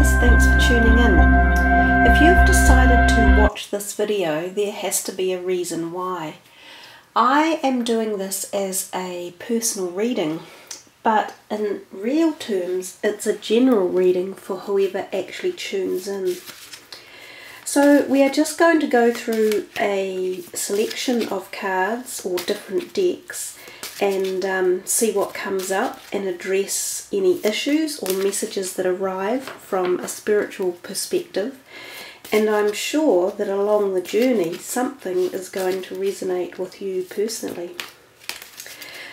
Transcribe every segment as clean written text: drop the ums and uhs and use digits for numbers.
guys, thanks for tuning in. If you've decided to watch this video, there has to be a reason why. I am doing this as a personal reading, but in real terms it's a general reading for whoever actually tunes in. So we are just going to go through a selection of cards or different decks and see what comes up and address any issues or messages that arrive from a spiritual perspective. And I'm sure that along the journey something is going to resonate with you personally.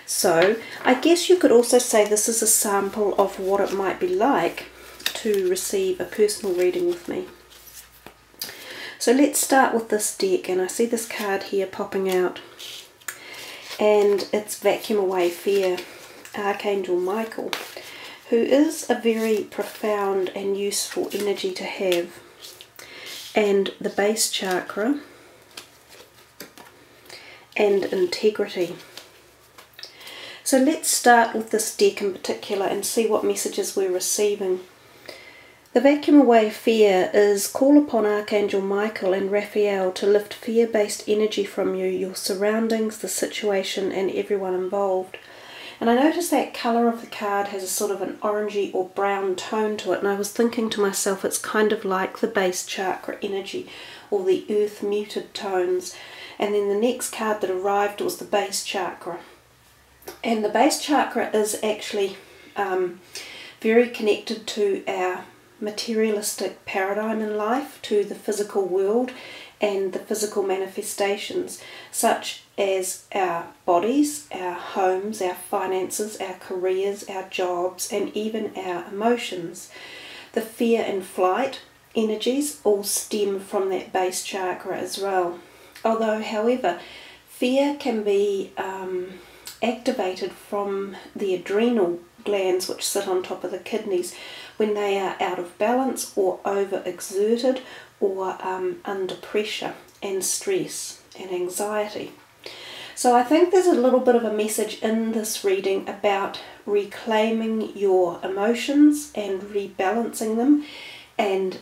So I guess you could also say this is a sample of what it might be like to receive a personal reading with me. So let's start with this deck, and I see this card here popping out, and it's Vacuum Away Fear, Archangel Michael, who is a very profound and useful energy to have, and the base chakra and integrity. So let's start with this deck in particular and see what messages we're receiving. The Vacuum Away Fear is call upon Archangel Michael and Raphael to lift fear-based energy from you, your surroundings, the situation and everyone involved. And I noticed that colour of the card has a sort of an orangey or brown tone to it, and I was thinking to myself it's kind of like the base chakra energy or the earth muted tones. And then the next card that arrived was the base chakra. And the base chakra is actually very connected to our materialistic paradigm in life, to the physical world and the physical manifestations such as our bodies, our homes, our finances, our careers, our jobs and even our emotions. The fear and flight energies all stem from that base chakra as well. Although, however, fear can be activated from the adrenal glands which sit on top of the kidneys when they are out of balance or overexerted or under pressure and stress and anxiety. So I think there's a little bit of a message in this reading about reclaiming your emotions and rebalancing them and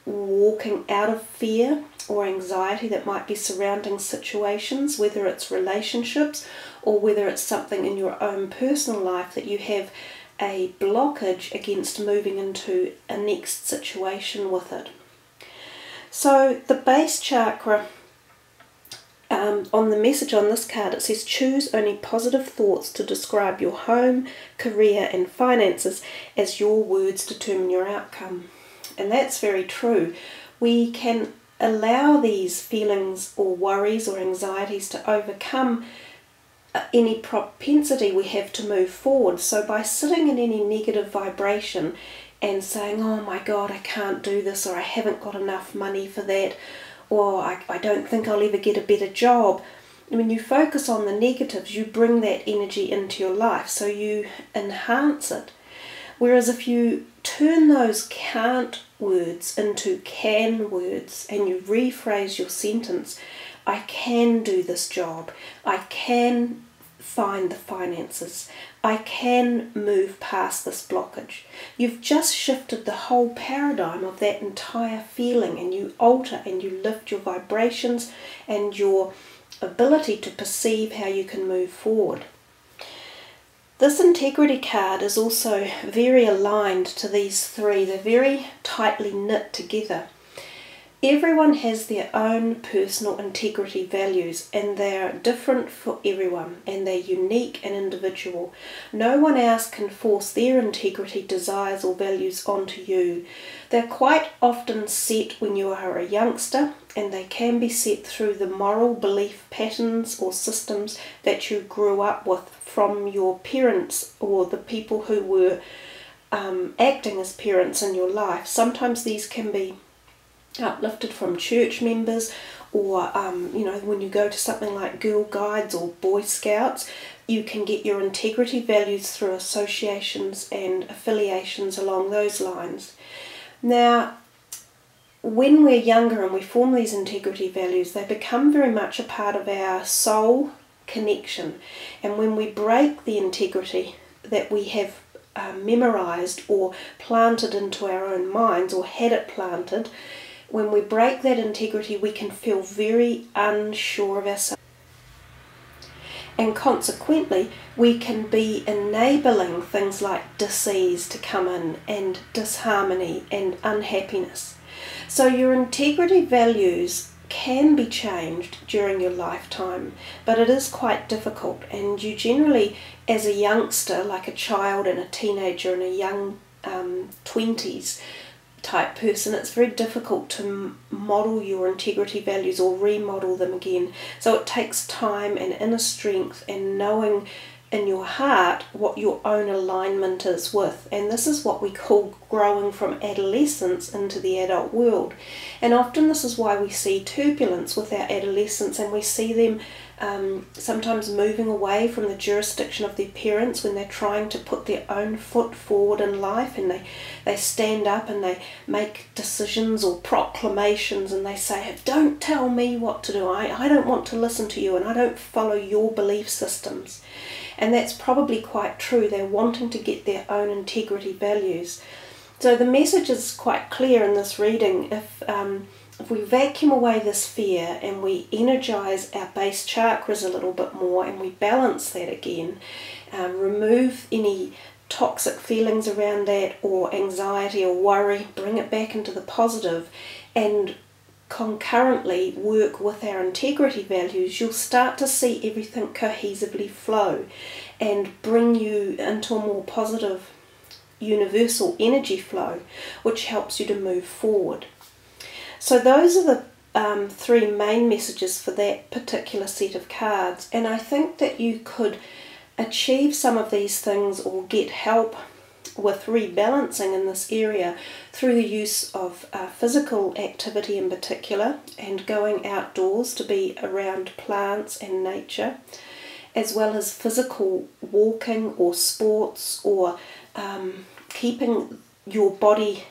walking out of fear or anxiety that might be surrounding situations, whether it's relationships or whether it's something in your own personal life that you have a blockage against moving into a next situation with it. So the base chakra, on the message on this card, it says choose only positive thoughts to describe your home, career and finances as your words determine your outcome. And that's very true. We can allow these feelings or worries or anxieties to overcome any propensity we have to move forward. So by sitting in any negative vibration and saying, oh my God, I can't do this, or I haven't got enough money for that, or I don't think I'll ever get a better job. When you focus on the negatives, you bring that energy into your life, so you enhance it. Whereas if you turn those can't words into can words and you rephrase your sentence, I can do this job, I can find the finances, I can move past this blockage. You've just shifted the whole paradigm of that entire feeling, and you alter and you lift your vibrations and your ability to perceive how you can move forward. This integrity card is also very aligned to these three. They're very tightly knit together. Everyone has their own personal integrity values, and they're different for everyone, and they're unique and individual. No one else can force their integrity, desires or values onto you. They're quite often set when you are a youngster, and they can be set through the moral belief patterns or systems that you grew up with from your parents or the people who were acting as parents in your life. Sometimes these can be uplifted from church members, or when you go to something like Girl Guides or Boy Scouts, you can get your integrity values through associations and affiliations along those lines. Now, when we're younger and we form these integrity values, they become very much a part of our soul connection, and when we break the integrity that we have memorized or planted into our own minds, or had it planted, when we break that integrity, we can feel very unsure of ourselves. And consequently, we can be enabling things like disease to come in, and disharmony and unhappiness. So your integrity values can be changed during your lifetime, but it is quite difficult, and you generally, as a youngster, like a child and a teenager and a young 20s type person, it's very difficult to model your integrity values or remodel them again. So it takes time and inner strength and knowing in your heart what your own alignment is with, and this is what we call growing from adolescence into the adult world. And often this is why we see turbulence with our adolescents, and we see them sometimes moving away from the jurisdiction of their parents when they're trying to put their own foot forward in life, and they stand up and they make decisions or proclamations, and they say, don't tell me what to do, I don't want to listen to you, and I don't follow your belief systems. And that's probably quite true. They're wanting to get their own integrity values. So the message is quite clear in this reading. If we vacuum away this fear and we energize our base chakras a little bit more, and we balance that again, remove any toxic feelings around that, or anxiety or worry, bring it back into the positive, and concurrently work with our integrity values, you'll start to see everything cohesively flow and bring you into a more positive universal energy flow, which helps you to move forward. So those are the three main messages for that particular set of cards, and I think that you could achieve some of these things or get help with rebalancing in this area through the use of physical activity in particular, and going outdoors to be around plants and nature, as well as physical walking or sports, or keeping your body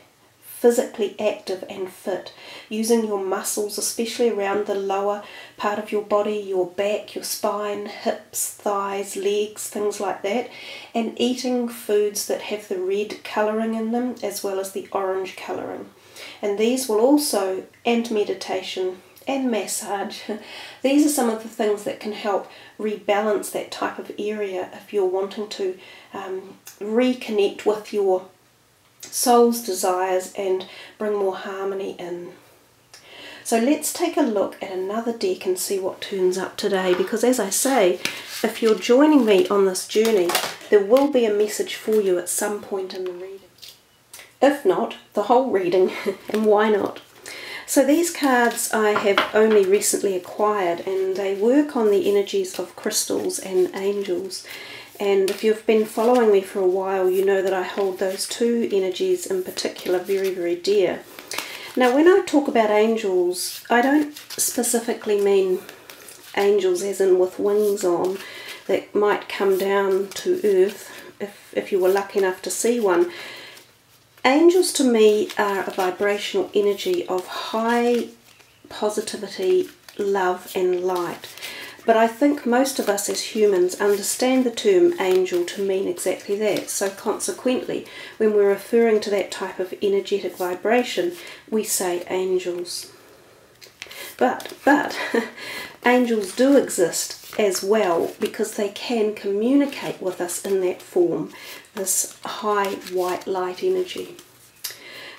physically active and fit, using your muscles, especially around the lower part of your body, your back, your spine, hips, thighs, legs, things like that, and eating foods that have the red colouring in them as well as the orange colouring. And these will also, and meditation and massage, these are some of the things that can help rebalance that type of area if you're wanting to reconnect with your soul's desires and bring more harmony in. So let's take a look at another deck and see what turns up today, because as I say, if you're joining me on this journey, there will be a message for you at some point in the reading. If not, the whole reading, and why not? So these cards I have only recently acquired, and they work on the energies of crystals and angels. And if you've been following me for a while, you know that I hold those two energies in particular very, very dear. Now, when I talk about angels, I don't specifically mean angels as in with wings on that might come down to earth if you were lucky enough to see one. Angels to me are a vibrational energy of high positivity, love and light. But I think most of us as humans understand the term angel to mean exactly that. So consequently, when we're referring to that type of energetic vibration, we say angels. But angels do exist as well, because they can communicate with us in that form, this high white light energy.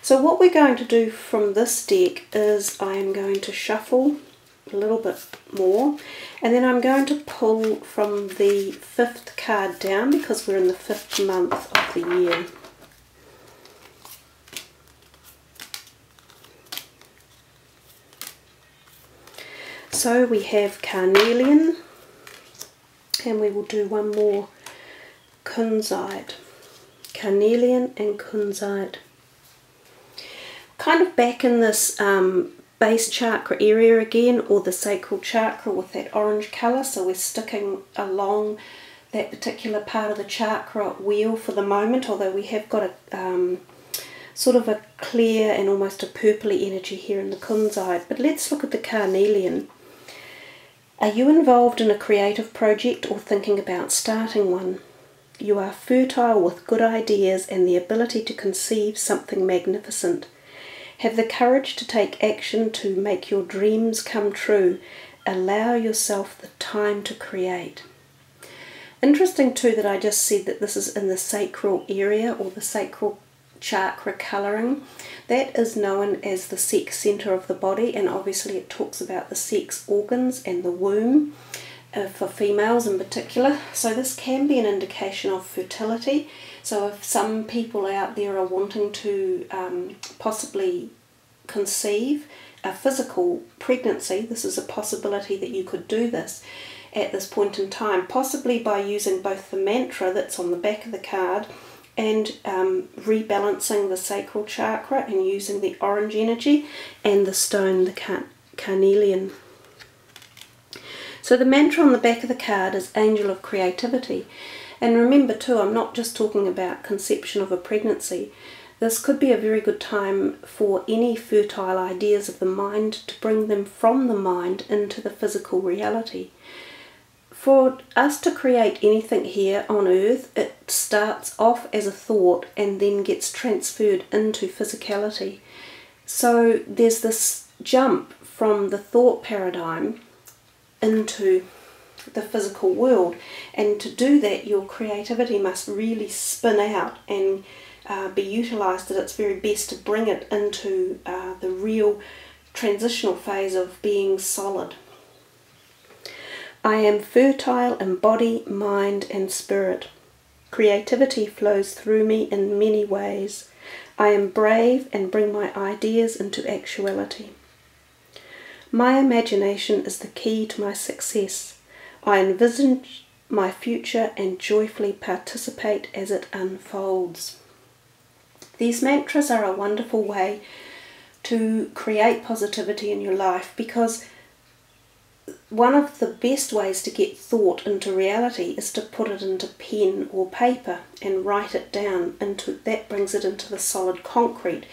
So what we're going to do from this deck is I am going to shuffle a little bit more, and then I'm going to pull from the 5th card down, because we're in the 5th month of the year. So we have carnelian, and we will do one more kunzite. Carnelian and kunzite. Kind of back in this base chakra area again, or the sacral chakra with that orange colour, so we're sticking along that particular part of the chakra wheel for the moment, although we have got a sort of a clear and almost a purpley energy here in the kunzite. But let's look at the carnelian. Are you involved in a creative project or thinking about starting one? You are fertile with good ideas and the ability to conceive something magnificent. Have the courage to take action to make your dreams come true. Allow yourself the time to create. Interesting too that I just said that this is in the sacral area or the sacral chakra colouring. That is known as the sex centre of the body, and obviously it talks about the sex organs and the womb for females in particular. So this can be an indication of fertility. So if some people out there are wanting to possibly conceive a physical pregnancy, this is a possibility that you could do this at this point in time, possibly by using both the mantra that's on the back of the card and rebalancing the sacral chakra and using the orange energy and the stone, the carnelian. So the mantra on the back of the card is Angel of Creativity. And remember too, I'm not just talking about conception of a pregnancy. This could be a very good time for any fertile ideas of the mind to bring them from the mind into the physical reality. For us to create anything here on earth, it starts off as a thought and then gets transferred into physicality. So there's this jump from the thought paradigm into the physical world, and to do that your creativity must really spin out and be utilised at its very best to bring it into the real transitional phase of being solid. I am fertile in body, mind and spirit. Creativity flows through me in many ways. I am brave and bring my ideas into actuality. My imagination is the key to my success. I envisage my future and joyfully participate as it unfolds. These mantras are a wonderful way to create positivity in your life, because one of the best ways to get thought into reality is to put it into pen or paper and write it down. That brings it into the solid concrete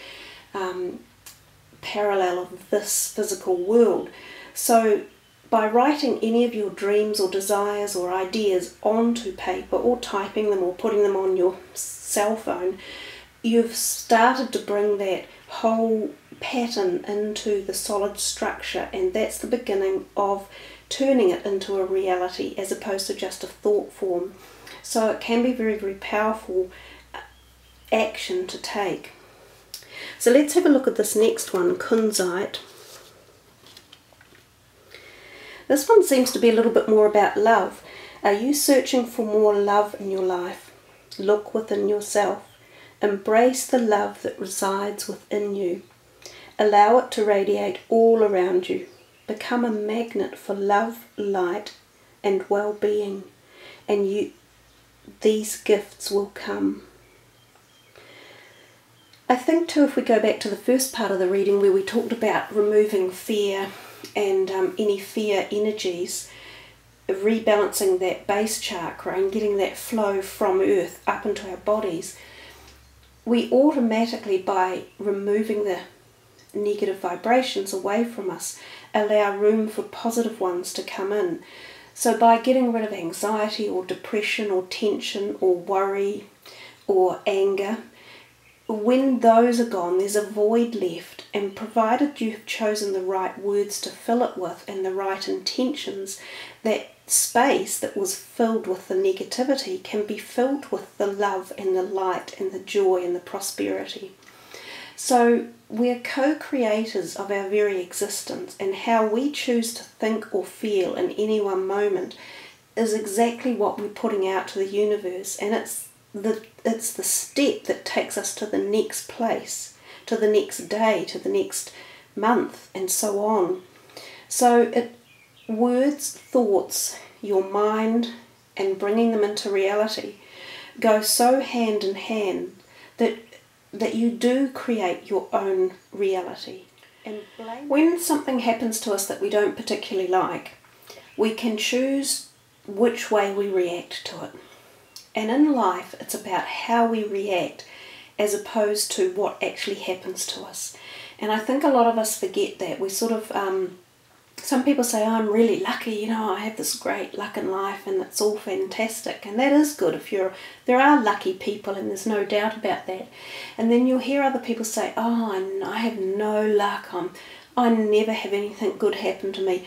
parallel of this physical world. So by writing any of your dreams or desires or ideas onto paper, or typing them or putting them on your cell phone, you've started to bring that whole pattern into the solid structure, and that's the beginning of turning it into a reality as opposed to just a thought form. So it can be very, very powerful action to take. So let's have a look at this next one, Kunzite. This one seems to be a little bit more about love. Are you searching for more love in your life? Look within yourself. Embrace the love that resides within you. Allow it to radiate all around you. Become a magnet for love, light and well-being, and these gifts will come. I think too, if we go back to the first part of the reading where we talked about removing fear and any fear energies, rebalancing that base chakra and getting that flow from earth up into our bodies, we automatically, by removing the negative vibrations away from us, allow room for positive ones to come in. So by getting rid of anxiety or depression or tension or worry or anger, when those are gone, there's a void left, and provided you've chosen the right words to fill it with and the right intentions, that space that was filled with the negativity can be filled with the love and the light and the joy and the prosperity. So we're co-creators of our very existence, and how we choose to think or feel in any one moment is exactly what we're putting out to the universe, and it's the step that takes us to the next place, to the next day, to the next month, and so on. So words, thoughts, your mind, and bringing them into reality go so hand in hand that you do create your own reality. And when something happens to us that we don't particularly like, we can choose which way we react to it. And in life, it's about how we react as opposed to what actually happens to us. And I think a lot of us forget that. We sort of some people say, oh, I'm really lucky, you know, I have this great luck in life and it's all fantastic. And that is good. There are lucky people, and there's no doubt about that. And then you'll hear other people say, oh, I have no luck. I never have anything good happen to me.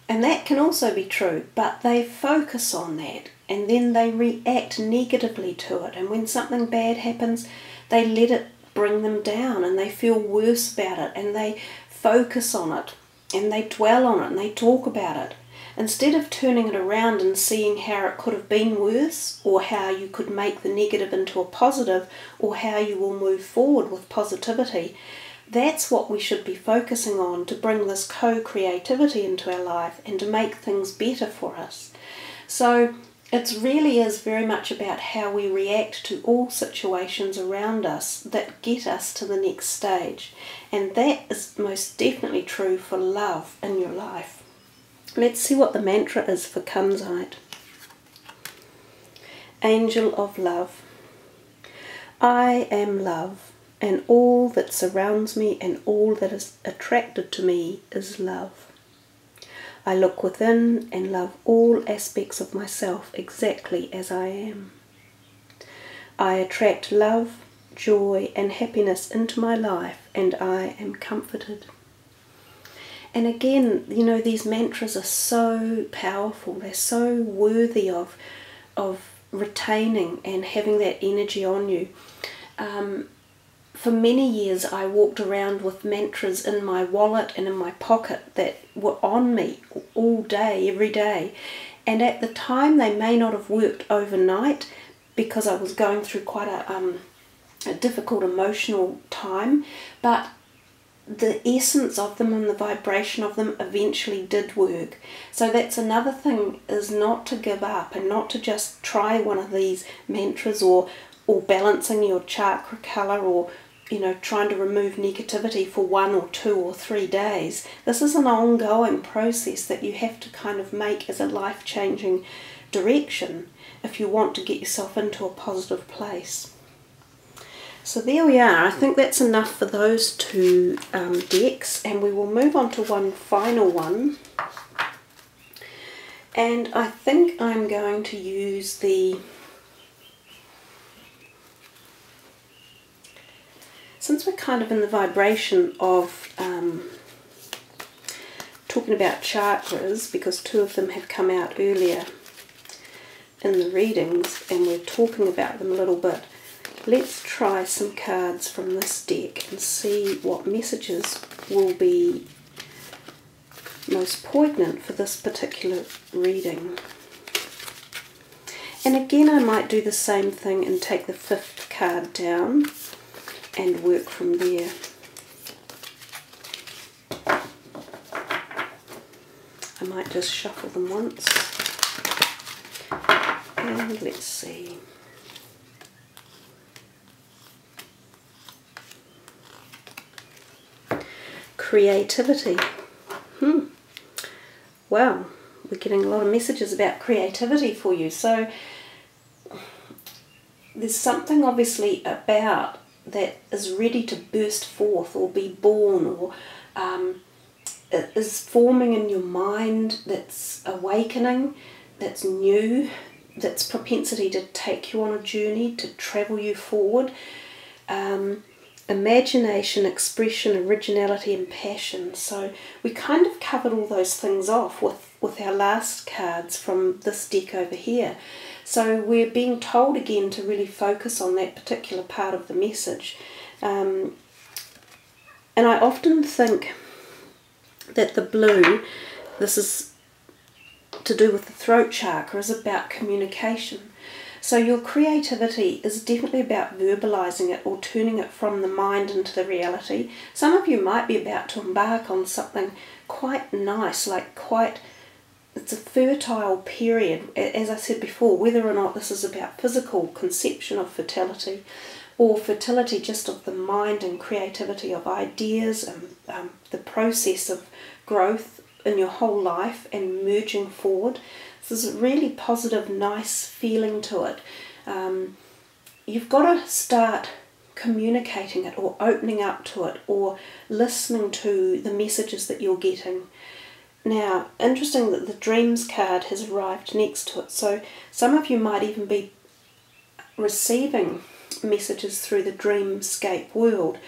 And that can also be true, but they focus on that and then they react negatively to it. And when something bad happens, they let it bring them down and they feel worse about it and they focus on it. And they dwell on it and they talk about it. Instead of turning it around and seeing how it could have been worse, or how you could make the negative into a positive, or how you will move forward with positivity, that's what we should be focusing on, to bring this co-creativity into our life and to make things better for us. So it really is very much about how we react to all situations around us that get us to the next stage. And that is most definitely true for love in your life. Let's see what the mantra is for Kunzite. Angel of Love. I am love, and all that surrounds me and all that is attracted to me is love. I look within and love all aspects of myself exactly as I am. I attract love, joy and happiness into my life, and I am comforted. And again, you know, these mantras are so powerful. They're so worthy of retaining and having that energy on you. For many years I walked around with mantras in my wallet and in my pocket that were on me all day, every day. And at the time they may not have worked overnight because I was going through quite a difficult emotional time, but the essence of them and the vibration of them eventually did work. So that's another thing, is not to give up and not to just try one of these mantras or balancing your chakra colour, or you know, trying to remove negativity for 1 or 2 or 3 days. This is an ongoing process that you have to kind of make as a life-changing direction if you want to get yourself into a positive place. So there we are. I think that's enough for those 2 decks, and we will move on to one final one. And I think I'm going to use the... Since we're kind of in the vibration of talking about chakras, because 2 of them have come out earlier in the readings and we're talking about them a little bit, let's try some cards from this deck and see what messages will be most poignant for this particular reading. And again, I might do the same thing and take the 5th card down and work from there. I might just shuffle them once. And let's see. Creativity. Wow, we're getting a lot of messages about creativity for you. So there's something obviously about that is ready to burst forth or be born, or is forming in your mind, that's awakening, that's new, that's propensity to take you on a journey, to travel you forward. Imagination, expression, originality and passion. So we kind of covered all those things off with our last cards from this deck over here. So we're being told again to really focus on that particular part of the message. And I often think that the blue, this is to do with the throat chakra, is about communication. So your creativity is definitely about verbalizing it or turning it from the mind into the reality. Some of you might be about to embark on something quite nice, it's a fertile period, as I said before, whether or not this is about physical conception of fertility or fertility just of the mind and creativity of ideas and the process of growth in your whole life and merging forward. There's a really positive, nice feeling to it. You've got to start communicating it or opening up to it or listening to the messages that you're getting. Now, interesting that the dreams card has arrived next to it. So some of you might even be receiving messages through the dreamscape world,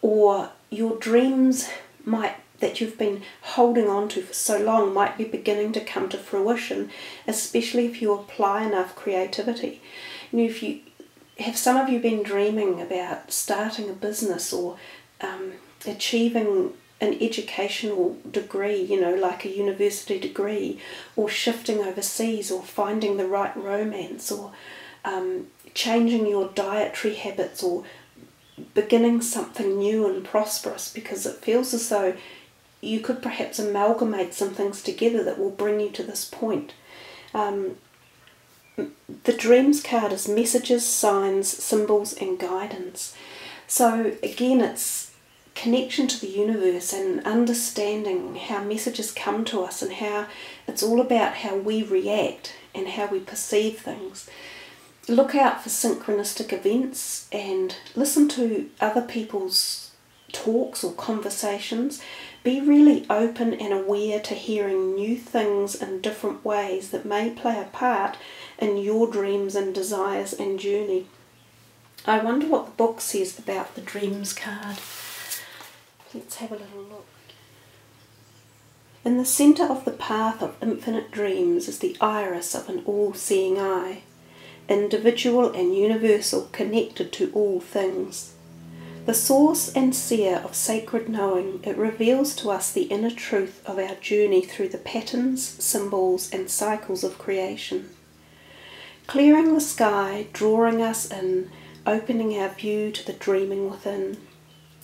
or your dreams that you've been holding on to for so long might be beginning to come to fruition, especially if you apply enough creativity. If some of you been dreaming about starting a business or achieving an educational degree, like a university degree, or shifting overseas, or finding the right romance, or changing your dietary habits, or beginning something new and prosperous, because it feels as though you could perhaps amalgamate some things together that will bring you to this point. The dreams card is messages, signs, symbols and guidance. So again, it's connection to the universe and understanding how messages come to us, and how it's all about how we react and how we perceive things. Look out for synchronistic events and listen to other people's talks or conversations. Be really open and aware to hearing new things in different ways that may play a part in your dreams and desires and journey. I wonder what the book says about the dreams card. Let's have a little look. In the centre of the path of infinite dreams is the iris of an all-seeing eye, individual and universal, connected to all things. The source and seer of sacred knowing, it reveals to us the inner truth of our journey through the patterns, symbols and cycles of creation. Clearing the sky, drawing us in, opening our view to the dreaming within.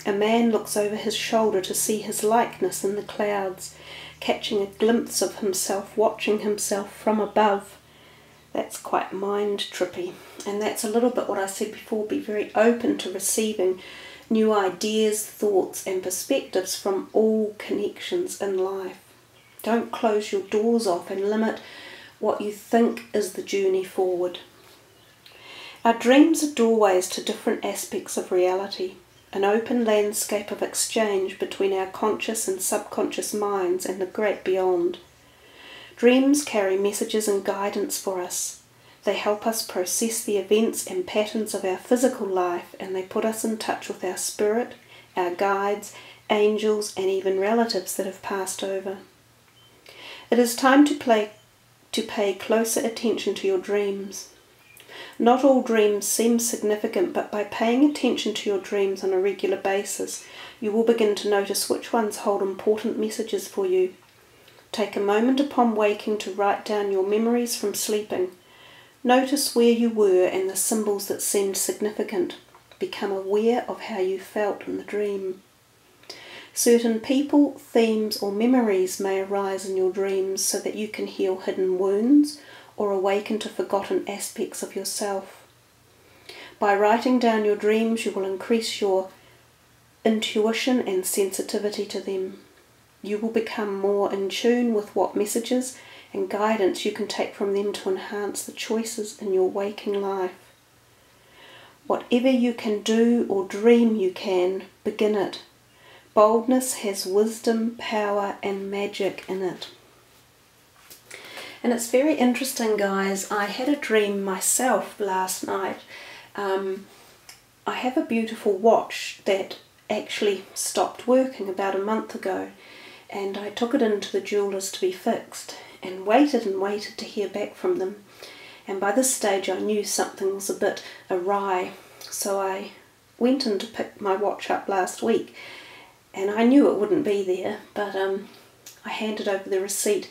A man looks over his shoulder to see his likeness in the clouds, catching a glimpse of himself, watching himself from above. That's quite mind-trippy. And that's a little bit what I said before. Be very open to receiving new ideas, thoughts and perspectives from all connections in life. Don't close your doors off and limit what you think is the journey forward. Our dreams are doorways to different aspects of reality, an open landscape of exchange between our conscious and subconscious minds and the great beyond. Dreams carry messages and guidance for us. They help us process the events and patterns of our physical life, and they put us in touch with our spirit, our guides, angels and even relatives that have passed over. It is time to pay closer attention to your dreams. Not all dreams seem significant, but by paying attention to your dreams on a regular basis, you will begin to notice which ones hold important messages for you. Take a moment upon waking to write down your memories from sleeping. Notice where you were and the symbols that seemed significant. Become aware of how you felt in the dream. Certain people, themes or memories may arise in your dreams so that you can heal hidden wounds or awaken to forgotten aspects of yourself. By writing down your dreams, you will increase your intuition and sensitivity to them. You will become more in tune with what messages and guidance you can take from them to enhance the choices in your waking life. Whatever you can do or dream you can, begin it. Boldness has wisdom, power and magic in it. And it's very interesting, guys. I had a dream myself last night. I have a beautiful watch that actually stopped working about a month ago, and I took it into the jeweller's to be fixed and waited to hear back from them. And by this stage I knew something was a bit awry, so I went in to pick my watch up last week, and I knew it wouldn't be there, but I handed over the receipt,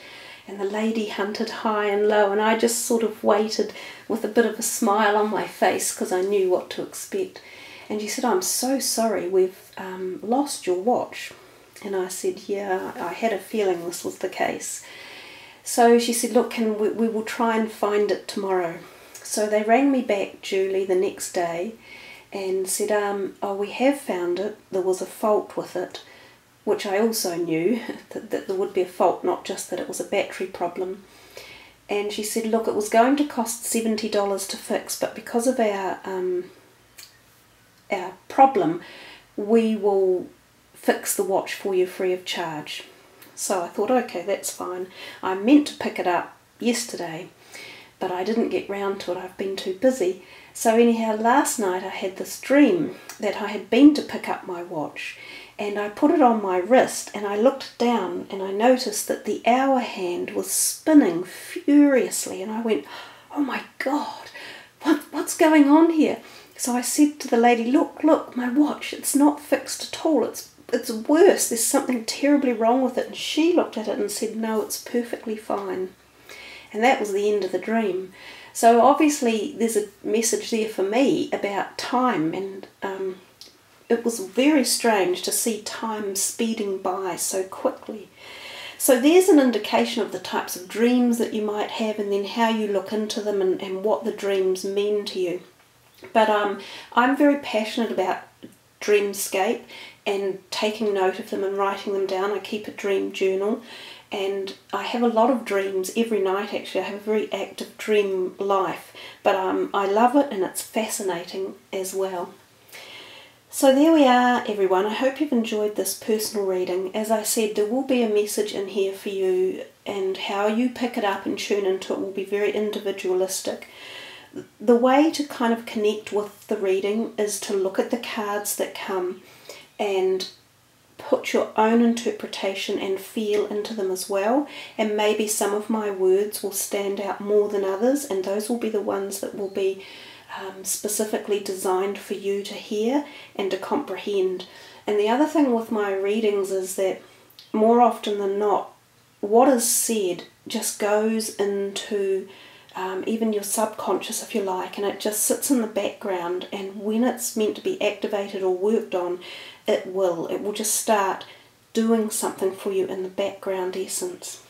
and the lady hunted high and low, and I just sort of waited with a bit of a smile on my face because I knew what to expect. And she said, "I'm so sorry, we've lost your watch." And I said, "Yeah, I had a feeling this was the case." So she said, "Look, we will try and find it tomorrow." So they rang me back, Julie, the next day and said, "Oh, we have found it. There was a fault with it," which I also knew that there would be a fault, not just that it was a battery problem. And she said, "Look, it was going to cost $70 to fix, but because of our problem, we will fix the watch for you free of charge." So I thought, okay, that's fine. I meant to pick it up yesterday, but I didn't get round to it. I've been too busy. So anyhow, last night I had this dream that I had been to pick up my watch, and I put it on my wrist, and I looked down and I noticed that the hour hand was spinning furiously, and I went, oh my God, what's going on here? So I said to the lady, look, my watch, it's not fixed at all. It's worse. There's something terribly wrong with it. And she looked at it and said, no, it's perfectly fine. And that was the end of the dream. So obviously there's a message there for me about time, and it was very strange to see time speeding by so quickly. So there's an indication of the types of dreams that you might have, and then how you look into them and what the dreams mean to you. But I'm very passionate about dreamscape and taking note of them and writing them down. I keep a dream journal, and I have a lot of dreams every night actually. I have a very active dream life, but I love it, and it's fascinating as well. So there we are, everyone. I hope you've enjoyed this personal reading. As I said, there will be a message in here for you, and how you pick it up and tune into it will be very individualistic. The way to kind of connect with the reading is to look at the cards that come and put your own interpretation and feel into them as well, and maybe some of my words will stand out more than others, and those will be the ones that will be specifically designed for you to hear and to comprehend. And the other thing with my readings is that more often than not, what is said just goes into even your subconscious, if you like, and it just sits in the background, and when it's meant to be activated or worked on, it will just start doing something for you in the background essence.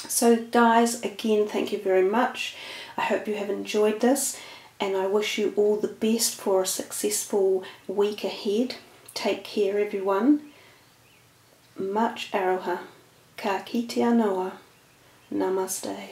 So guys, again, thank you very much. I hope you have enjoyed this, and I wish you all the best for a successful week ahead. Take care, everyone. Much aroha. Ka kite anoa. Namaste.